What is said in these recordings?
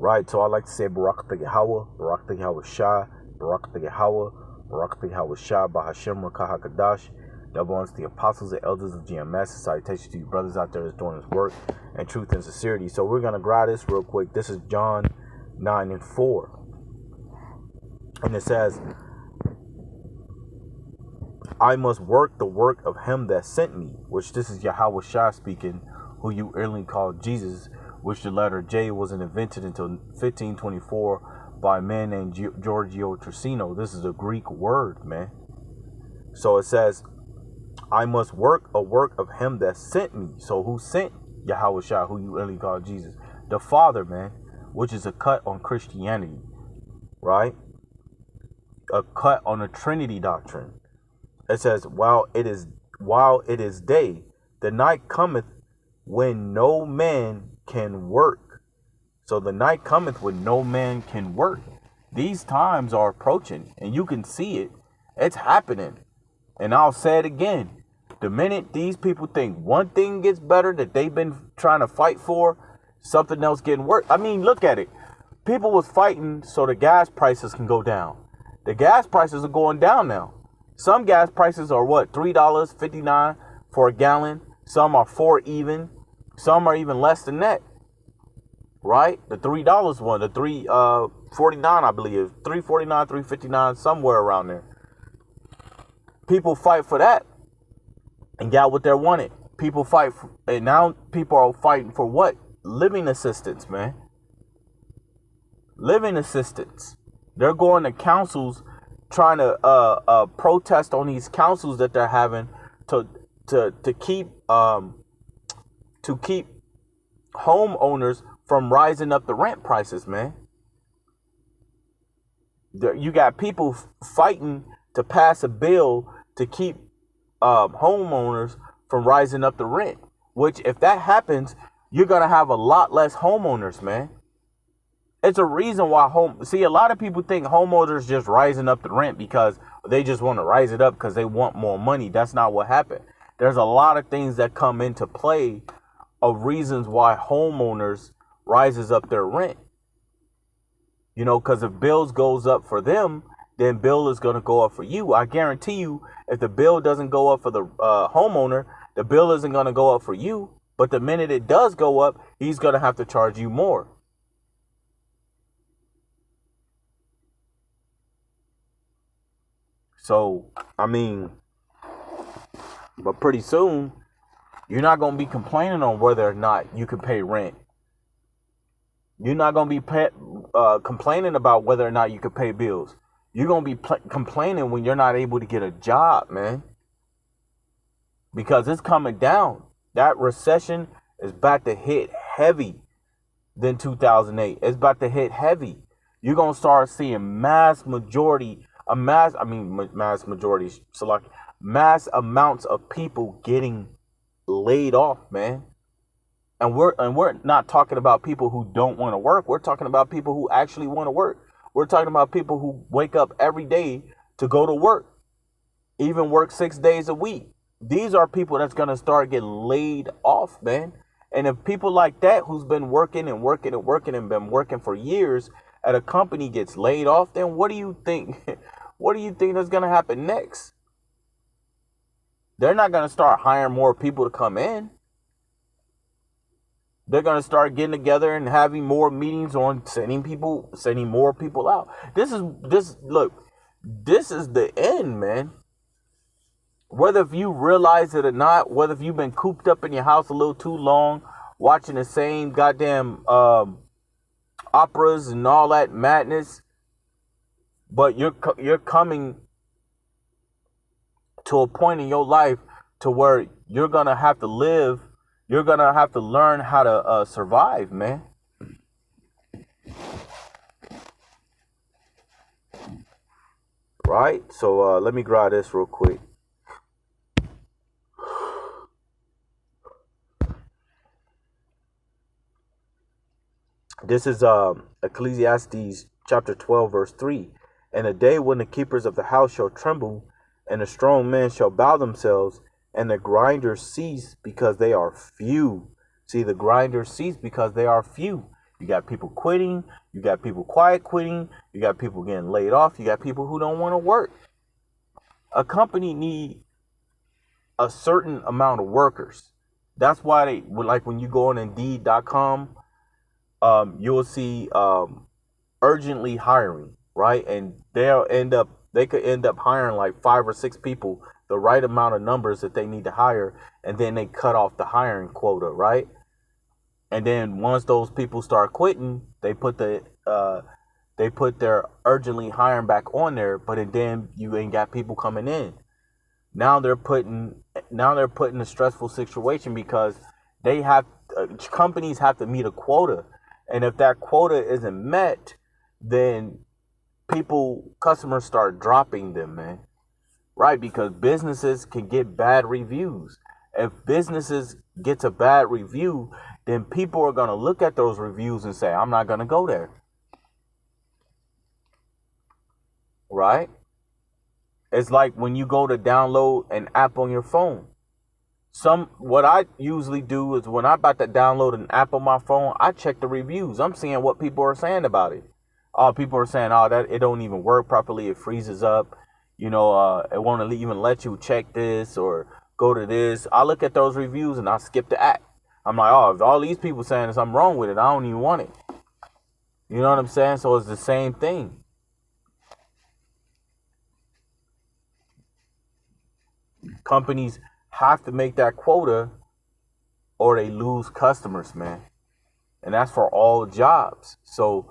right? So I like to say Barak Yahweh, Barak Yahweh Shah, Barak Yahweh, Barak Yahweh Shah, Bahashem Rakah HaKadash. Double honors to the apostles and elders of GMS. Salutations to you brothers out there that's doing this work and truth and sincerity. So we're going to grab this real quick. This is John 9:4. And it says, I must work the work of him that sent me, which this is Yahweh Shah speaking, who you earlier called Jesus, which the letter J wasn't invented until 1524 by a man named Giorgio Trissino. This is a Greek word, man. So it says, I must work a work of him that sent me. So who sent Yahweh Shah, who you earlier called Jesus? The Father, man, which is a cut on Christianity, right? A cut on the Trinity doctrine. It says, while it is day, the night cometh when no man can work. So the night cometh when no man can work. These times are approaching, and you can see it. It's happening. And I'll say it again. The minute these people think one thing gets better that they've been trying to fight for, something else getting worse. I mean, look at it. People was fighting so the gas prices can go down. The gas prices are going down now. Some gas prices are what? $3.59 for a gallon. Some are $4 even. Some are even less than that. Right? The $3 one, the $3.49, I believe, $3.49, $3.59, somewhere around there. People fight for that and got what they wanted. People fight for, and now people are fighting for what? Living assistance, man. Living assistance. They're going to councils trying to protest on these councils that they're having to keep homeowners from rising up the rent prices, man. You got people fighting to pass a bill to keep homeowners from rising up the rent, which if that happens, you're going to have a lot less homeowners, man. It's a reason why a lot of people think homeowners just rising up the rent because they just want to rise it up because they want more money. That's not what happened. There's a lot of things that come into play of reasons why homeowners rises up their rent. You know, because if bills goes up for them, then bill is going to go up for you. I guarantee you, if the bill doesn't go up for the homeowner, the bill isn't going to go up for you. But the minute it does go up, he's going to have to charge you more. So, I mean, but pretty soon, you're not going to be complaining on whether or not you can pay rent. You're not going to be complaining about whether or not you can pay bills. You're going to be complaining when you're not able to get a job, man. Because it's coming down. That recession is about to hit heavy than 2008. It's about to hit heavy. You're going to start seeing mass amounts of people getting laid off, man. And we're not talking about people who don't want to work. We're talking about people who actually want to work. We're talking about people who wake up every day to go to work, even work 6 days a week. These are people that's going to start getting laid off, man. And if people like that who's been working and been working for years at a company gets laid off, then what do you think? What do you think is going to happen next? They're not going to start hiring more people to come in. They're going to start getting together and having more meetings on sending more people out. This is the end, man. Whether if you realize it or not, whether if you've been cooped up in your house a little too long, watching the same goddamn operas and all that madness, but you're coming to a point in your life to where you're going to have to live. You're going to have to learn how to survive, man. Right? So let me grab this real quick. This is Ecclesiastes chapter 12, verse 3. And a day when the keepers of the house shall tremble, and the strong men shall bow themselves, and the grinders cease because they are few. See, the grinders cease because they are few. You got people quitting. You got people quiet quitting. You got people getting laid off. You got people who don't want to work. A company need a certain amount of workers. That's why they, like when you go on Indeed.com, you'll see urgently hiring, right? And they could end up hiring like 5 or 6 people, the right amount of numbers that they need to hire, and then they cut off the hiring quota, right? And then once those people start quitting, they put their urgently hiring back on there, but then you ain't got people coming in. Now they're put in a stressful situation because companies have to meet a quota, and if that quota isn't met, then customers start dropping them, man. Right? Because businesses can get bad reviews. If businesses gets a bad review, then people are gonna look at those reviews and say, I'm not gonna go there. Right? It's like when you go to download an app on your phone. What I usually do is when I'm about to download an app on my phone, I check the reviews. I'm seeing what people are saying about it. People are saying, that it don't even work properly. It freezes up. It won't even let you check this or go to this. I look at those reviews and I skip the app. I'm like, if all these people saying there's something wrong with it, I don't even want it. You know what I'm saying? So it's the same thing. Companies have to make that quota or they lose customers, man. And that's for all jobs. So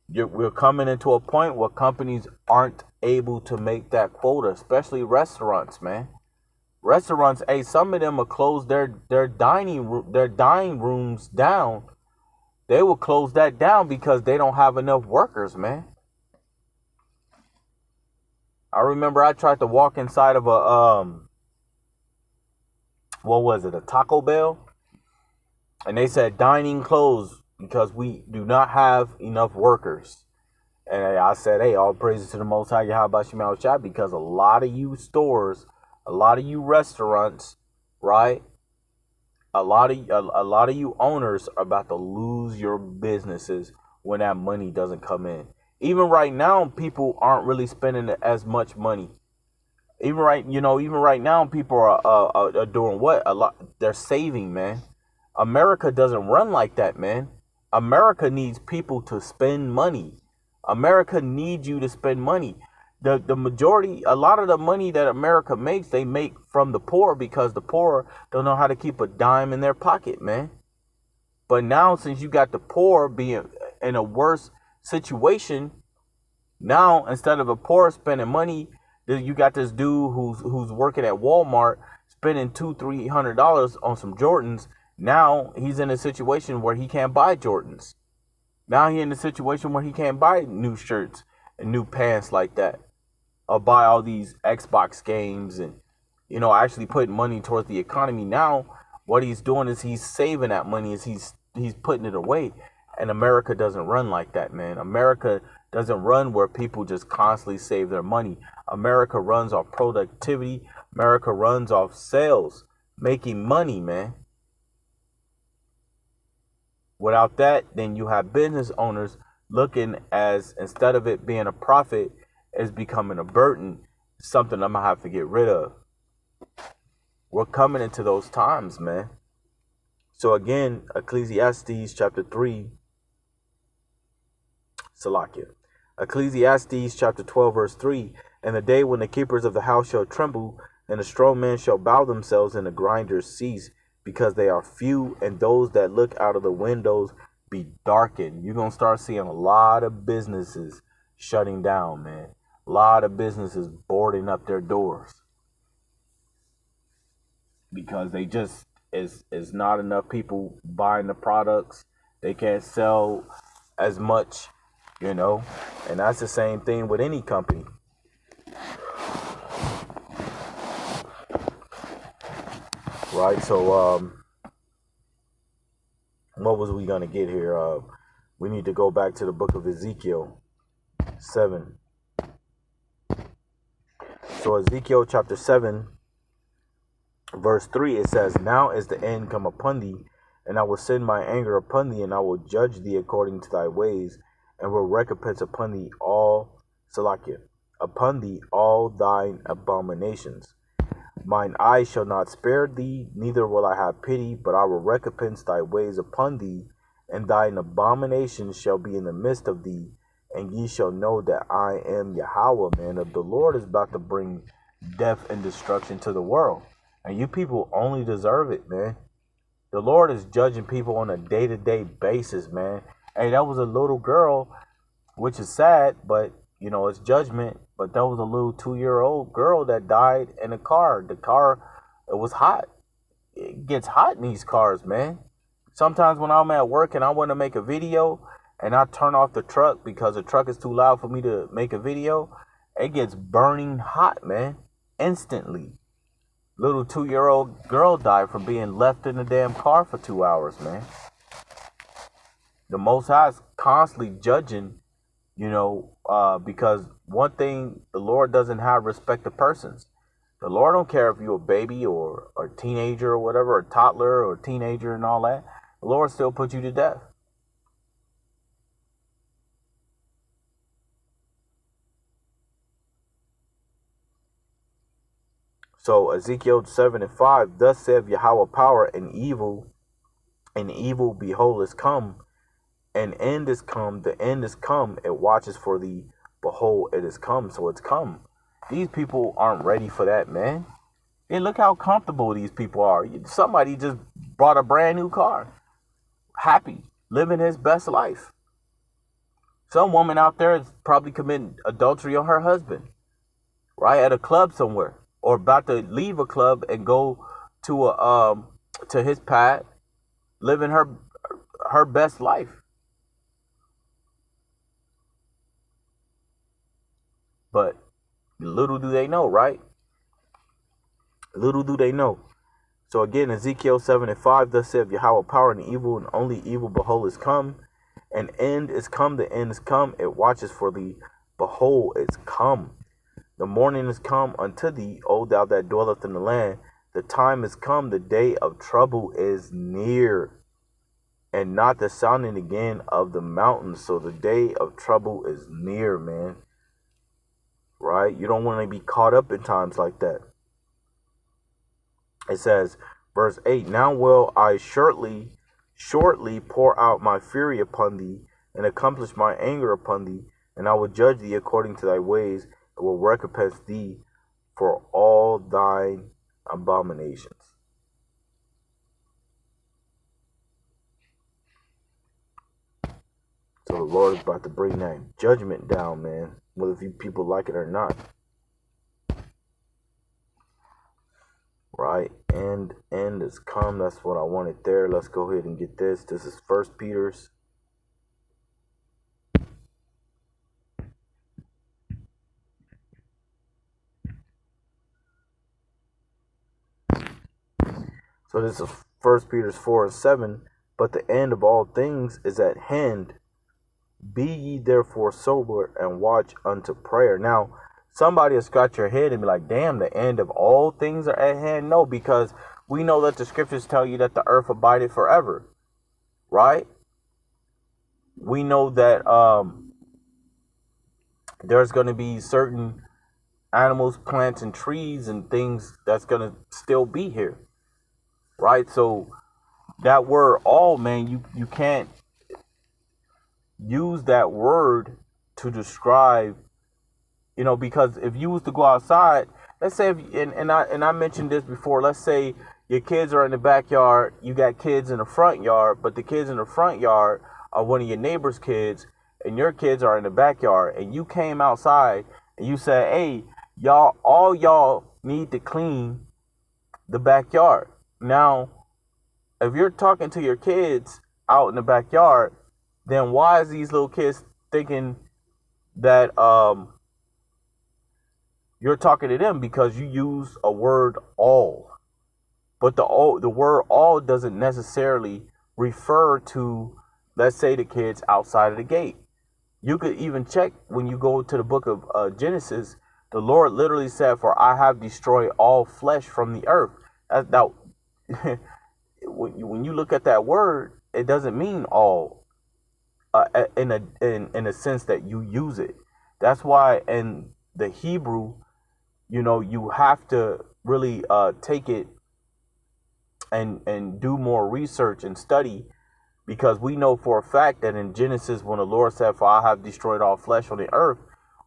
we're coming into a point where companies aren't able to make that quota, especially restaurants, man. Restaurants, some of them will close their dining rooms down. They will close that down because they don't have enough workers, man. I remember I tried to walk inside of a a Taco Bell, and they said dining closed because we do not have enough workers. And I said, all praises to the Most High Yahweh Shemel Shah, because a lot of you stores, a lot of you restaurants, right? A lot of you owners are about to lose your businesses when that money doesn't come in. Even right now, people aren't really spending as much money. Even right now, people are doing what? A lot. They're saving, man. America doesn't run like that, man. America needs people to spend money. America needs you to spend money. The majority, a lot of the money that America makes, they make from the poor because the poor don't know how to keep a dime in their pocket, man. But now, since you got the poor being in a worse situation, now instead of a poor spending money, you got this dude who's working at Walmart spending $200-300 on some Jordans. Now he's in a situation where he can't buy Jordans. Now he's in a situation where he can't buy new shirts and new pants like that, or buy all these Xbox games and actually putting money towards the economy. Now what he's doing is he's saving that money, is he's putting it away. And America doesn't run like that, man. America doesn't run where people just constantly save their money. America runs off productivity. America runs off sales, making money, man. Without that, then you have business owners looking as, instead of it being a profit, is becoming a burden, something I'm going to have to get rid of. We're coming into those times, man. So again, Ecclesiastes chapter 3, Salakia. Ecclesiastes chapter 12, verse 3. And the day when the keepers of the house shall tremble, and the strong men shall bow themselves, and the grinders cease, because they are few, and those that look out of the windows be darkened. You're going to start seeing a lot of businesses shutting down, man. A lot of businesses boarding up their doors. Because they just, is not enough people buying the products. They can't sell as much, and that's the same thing with any company. Right, so what was we gonna get here? We need to go back to the book of Ezekiel 7. So Ezekiel chapter 7, verse 3, it says, Now is the end come upon thee, And I will send my anger upon thee, and I will judge thee according to thy ways, and will recompense upon thee all Salakia, upon thee all thine abominations. Mine eye shall not spare thee, neither will I have pity, but I will recompense thy ways upon thee, and thine abominations shall be in the midst of thee, and ye shall know that I am Yahweh, man. The Lord is about to bring death and destruction to the world, and you people only deserve it, man. The Lord is judging people on a day-to-day basis, man. Hey, that was a little girl, which is sad, but, you know, it's judgment. But that was a little 2-year-old girl that died in a car. The car, it was hot. It gets hot in these cars, man. Sometimes when I'm at work and I want to make a video and I turn off the truck because the truck is too loud for me to make a video, it gets burning hot, man, instantly. Little 2-year-old girl died from being left in the damn car for 2 hours, man. The Most High is constantly judging, you know, because one thing, the Lord doesn't have respect of persons. The Lord don't care if you're a baby or a teenager or whatever, a toddler or a teenager and all that. The Lord still put you to death. So Ezekiel 7:5, thus saith Yahweh power, and evil, behold, is come, and end is come, the end is come, it watches for thee, behold, it is come. So it's come. These people aren't ready for that, man. And look how comfortable these people are. Somebody just bought a brand new car, happy, living his best life. Some woman out there is probably committing adultery on her husband, right, at a club somewhere, or about to leave a club and go to his pad, living her best life. But little do they know, right? Little do they know. So again, Ezekiel 7:5, thus saith Yahweh power, and evil, and only evil, behold, is come, and end is come, the end is come, it watches for thee, behold, it's come. The morning is come unto thee, O thou that dwelleth in the land. The time is come, the day of trouble is near, and not the sounding again of the mountains. So the day of trouble is near, man. Right? You don't want to be caught up in times like that. It says, verse 8, now will I shortly pour out my fury upon thee, and accomplish my anger upon thee, and I will judge thee according to thy ways, and will recompense thee for all thine abominations. So the Lord is about to bring that judgment down, man, whether you people like it or not. Right? End is come. That's what I wanted there. Let's go ahead and get this. This is 1 Peter's. So this is 1 Peter's 4:7. But the end of all things is at hand. Be ye therefore sober and watch unto prayer. Now, somebody will scratch your head and be like, damn, the end of all things are at hand. No, because we know that the scriptures tell you that the earth abideth forever. Right? We know that there's going to be certain animals, plants, and trees and things that's going to still be here. Right? So that word all, man, you can't use that word to describe, you know, because if you was to go outside, let's say, and I mentioned this before, let's say your kids are in the backyard, you got kids in the front yard, but the kids in the front yard are one of your neighbor's kids, and your kids are in the backyard, and you came outside and you said, hey, y'all need to clean the backyard. Now, if you're talking to your kids out in the backyard, then why is these little kids thinking that you're talking to them? Because you use a word all. But the word all doesn't necessarily refer to, let's say, the kids outside of the gate. You could even check when you go to the book of Genesis, the Lord literally said, for I have destroyed all flesh from the earth. Now, when you look at that word, it doesn't mean all in a sense that you use it. That's why in the Hebrew, you have to really take it and do more research and study, because we know for a fact that in Genesis, when the Lord said, "For I have destroyed all flesh on the earth,"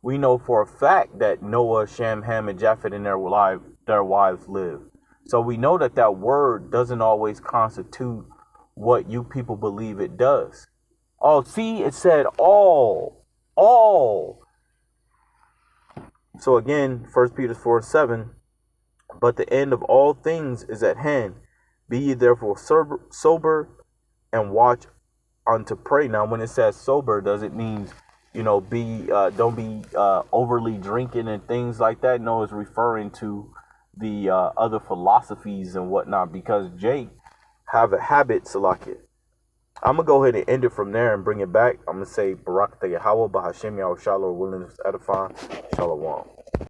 we know for a fact that Noah, Shem, Ham, and Japheth and their wives lived. So we know that that word doesn't always constitute what you people believe it does. Oh, see, it said all. So again, 1 Peter 4:7, but the end of all things is at hand. Be ye therefore sober and watch unto pray. Now, when it says sober, does it mean, don't be overly drinking and things like that? No, it's referring to the other philosophies and whatnot, because Jake have a habit, Salakia. I'm going to go ahead and end it from there and bring it back. I'm going to say, Barak Yahweh, Bahashem Yahweh Shalom, willingness to edify, Shalom.